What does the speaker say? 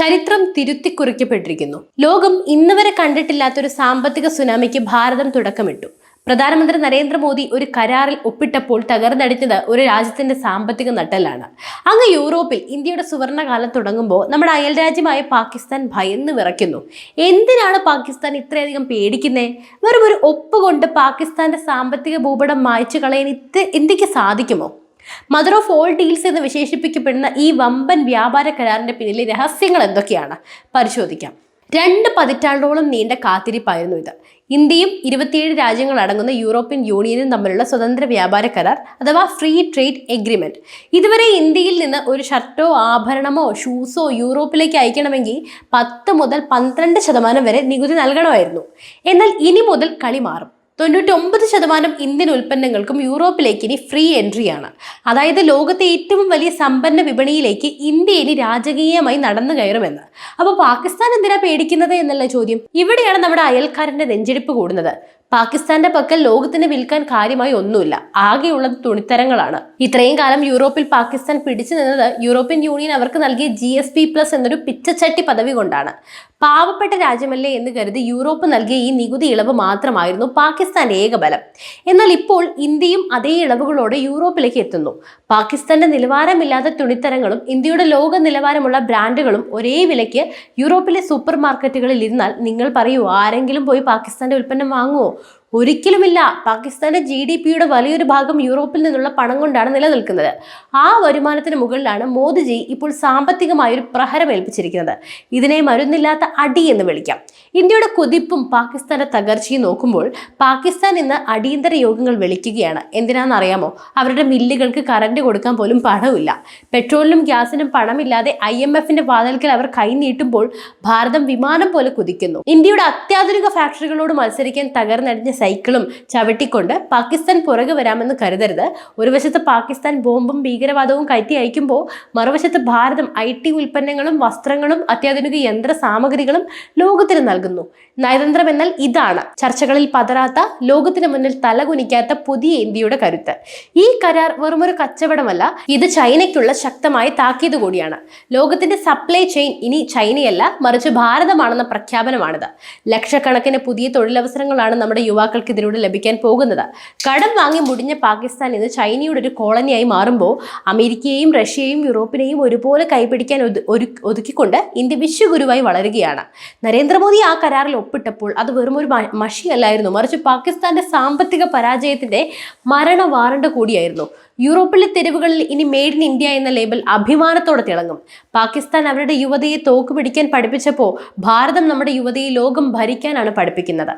ചരിത്രം തിരുത്തിക്കുറിക്കപ്പെട്ടിരിക്കുന്നു. ലോകം ഇന്നുവരെ കണ്ടിട്ടില്ലാത്തൊരു സാമ്പത്തിക സുനാമിക്ക് ഭാരതം തുടക്കമിട്ടു. പ്രധാനമന്ത്രി നരേന്ദ്രമോദി ഒരു കരാറിൽ ഒപ്പിട്ടപ്പോൾ തകർന്നടിഞ്ഞത് ഒരു രാജ്യത്തിന്റെ സാമ്പത്തിക നട്ടെല്ലാണ്. അങ്ങ് യൂറോപ്പിൽ ഇന്ത്യയുടെ സുവർണകാലം തുടങ്ങുമ്പോൾ നമ്മുടെ അയൽരാജ്യമായ പാകിസ്ഥാൻ ഭയന്ന് വിറയ്ക്കുന്നു. എന്തിനാണ് പാകിസ്ഥാൻ ഇത്രയധികം പേടിക്കുന്നേ? വെറും ഒരു ഒപ്പ് കൊണ്ട് പാകിസ്ഥാന്റെ സാമ്പത്തിക ഭൂപടം മായ്ച്ചു കളയാൻ ഇന്ത്യക്ക് സാധിക്കുമോ? മദർ ഓഫ് ഓൾ ഡീൽസ് എന്ന് വിശേഷിപ്പിക്കപ്പെടുന്ന ഈ വമ്പൻ വ്യാപാര കരാറിന്റെ പിന്നിലെ രഹസ്യങ്ങൾ എന്തൊക്കെയാണ് പരിശോധിക്കാം. 2 പതിറ്റാണ്ടോളം നീണ്ട കാത്തിരിപ്പായിരുന്നു ഇത്. ഇന്ത്യയും 27 രാജ്യങ്ങൾ അടങ്ങുന്ന യൂറോപ്യൻ യൂണിയനും തമ്മിലുള്ള സ്വതന്ത്ര വ്യാപാര കരാർ അഥവാ ഫ്രീ ട്രേഡ് എഗ്രിമെന്റ്. ഇതുവരെ ഇന്ത്യയിൽ നിന്ന് ഒരു ഷർട്ടോ ആഭരണമോ ഷൂസോ യൂറോപ്പിലേക്ക് അയക്കണമെങ്കിൽ 10 മുതൽ 12% വരെ നികുതി നൽകണമായിരുന്നു. എന്നാൽ ഇനി മുതൽ കളി മാറും. 99% ഇന്ത്യൻ ഉൽപ്പന്നങ്ങൾക്കും യൂറോപ്പിലേക്ക് ഇനി ഫ്രീ എൻട്രിയാണ്. അതായത് ലോകത്തെ ഏറ്റവും വലിയ സമ്പന്ന വിപണിയിലേക്ക് ഇന്ത്യ ഇനി രാജകീയമായി നടന്നു കയറുമെന്ന്. അപ്പോൾ പാകിസ്ഥാൻ എന്തിനാ പേടിക്കുന്നത് എന്നുള്ള ചോദ്യം. ഇവിടെയാണ് നമ്മുടെ അയൽക്കാരന്റെ നെഞ്ചെടുപ്പ് കൂടുന്നത്. പാകിസ്ഥാന്റെ പക്കൽ ലോകത്തിന് വിൽക്കാൻ കാര്യമായി ഒന്നുമില്ല, ആകെയുള്ളത് തുണിത്തരങ്ങളാണ്. ഇത്രയും കാലം യൂറോപ്പിൽ പാകിസ്ഥാൻ പിടിച്ചു നിന്നത് യൂറോപ്യൻ യൂണിയൻ അവർക്ക് നൽകിയ GSP+ എന്നൊരു പിച്ചച്ചട്ടി പദവി കൊണ്ടാണ്. പാവപ്പെട്ട രാജ്യമല്ലേ എന്ന് കരുതി യൂറോപ്പ് നൽകിയ ഈ നികുതി ഇളവ് മാത്രമായിരുന്നു പാകിസ്ഥാന്റെ ഏക ബലം. എന്നാൽ ഇപ്പോൾ ഇന്ത്യയും അതേ ഇളവുകളോടെ യൂറോപ്പിലേക്ക് എത്തുന്നു. പാകിസ്ഥാന്റെ നിലവാരമില്ലാത്ത തുണിത്തരങ്ങളും ഇന്ത്യയുടെ ലോക നിലവാരമുള്ള ബ്രാൻഡുകളും ഒരേ വിലയ്ക്ക് യൂറോപ്പിലെ സൂപ്പർ മാർക്കറ്റുകളിൽ ഇരുന്നാൽ നിങ്ങൾ പറയൂ, ആരെങ്കിലും പോയി പാകിസ്ഥാന്റെ ഉൽപ്പന്നം വാങ്ങുമോ? ഒരിക്കലുമില്ല. പാകിസ്ഥാന്റെ GDPയുടെ വലിയൊരു ഭാഗം യൂറോപ്പിൽ നിന്നുള്ള പണം കൊണ്ടാണ് നിലനിൽക്കുന്നത്. ആ വരുമാനത്തിന് മുകളിലാണ് മോദിജി ഇപ്പോൾ സാമ്പത്തികമായൊരു പ്രഹരം ഏൽപ്പിച്ചിരിക്കുന്നത്. ഇതിനെ മരുന്നില്ലാത്ത അടി എന്ന് വിളിക്കാം. ഇന്ത്യയുടെ കുതിപ്പും പാകിസ്ഥാന്റെ തകർച്ചയും നോക്കുമ്പോൾ പാകിസ്ഥാൻ ഇന്ന് അടിയന്തര യോഗങ്ങൾ വിളിക്കുകയാണ്. എന്തിനാണെന്നറിയാമോ? അവരുടെ മില്ലുകൾക്ക് കറണ്ട് കൊടുക്കാൻ പോലും പണമില്ല. പെട്രോളിനും ഗ്യാസിനും പണമില്ലാതെ IMFന്റെ വാതിൽക്കൽ അവർ കൈനീട്ടുമ്പോൾ ഭാരതം വിമാനം പോലെ കുതിക്കുന്നു. ഇന്ത്യയുടെ അത്യാധുനിക ഫാക്ടറികളോട് മത്സരിക്കാൻ തകർന്നടിഞ്ഞ സൈക്കിളും ചവിട്ടിക്കൊണ്ട് പാകിസ്ഥാൻ പുറകെ വരാമെന്ന് കരുതരുത്. ഒരു വശത്ത് പാകിസ്ഥാൻ ബോംബും ഭീകരവാദവും കയറ്റി അയക്കുമ്പോൾ മറുവശത്ത് ഭാരതം IT ഉൽപ്പന്നങ്ങളും വസ്ത്രങ്ങളും അത്യാധുനിക യന്ത്ര സാമഗ്രികളും ലോകത്തിന് നൽകുന്നു. നയതന്ത്രം എന്നാൽ ഇതാണ്. ചർച്ചകളിൽ പതറാത്ത, ലോകത്തിന് മുന്നിൽ തലകുനിക്കാത്ത പുതിയ ഇന്ത്യയുടെ കരുത്ത്. ഈ കരാർ വെറുമൊരു കച്ചവടമല്ല, ഇത് ചൈനയ്ക്കുള്ള ശക്തമായ താക്കീത് കൂടിയാണ്. ലോകത്തിന്റെ സപ്ലൈ ചെയിൻ ഇനി ചൈനയല്ല, മറിച്ച് ഭാരതമാണെന്ന പ്രഖ്യാപനമാണിത്. ലക്ഷക്കണക്കിന് പുതിയ തൊഴിലവസരങ്ങളാണ് നമ്മുടെ യുവാക്കൾക്ക് ഇതിലൂടെ ലഭിക്കാൻ പോകുന്നത്. കടം വാങ്ങി മുടിഞ്ഞ പാകിസ്ഥാൻ ഇന്ന് ചൈനയുടെ ഒരു കോളനിയായി മാറുമ്പോൾ അമേരിക്കയെയും റഷ്യയെയും യൂറോപ്പിനെയും ഒരുപോലെ കൈപിടിക്കാൻ ഒതുക്കിക്കൊണ്ട് ഇന്ത്യ വിശ്വഗുരുവായി വളരുകയാണ്. നരേന്ദ്രമോദി ആ കരാറിൽ ഒപ്പിട്ടപ്പോൾ അത് വെറും ഒരു മഷിയല്ലായിരുന്നു, മറിച്ച് പാകിസ്ഥാന്റെ സാമ്പത്തിക പരാജയത്തിന്റെ മരണ വാറണ്ട് കൂടിയായിരുന്നു. യൂറോപ്പിലെ തെരുവുകളിൽ ഇനി മെയ്ഡ് ഇൻ ഇന്ത്യ എന്ന ലേബൽ അഭിമാനത്തോടെ തിളങ്ങും. പാകിസ്ഥാൻ അവരുടെ യുവതയെ തോക്ക് പിടിക്കാൻ പഠിപ്പിച്ചപ്പോൾ ഭാരതം നമ്മുടെ യുവതയെ ലോകം ഭരിക്കാനാണ് പഠിപ്പിക്കുന്നത്.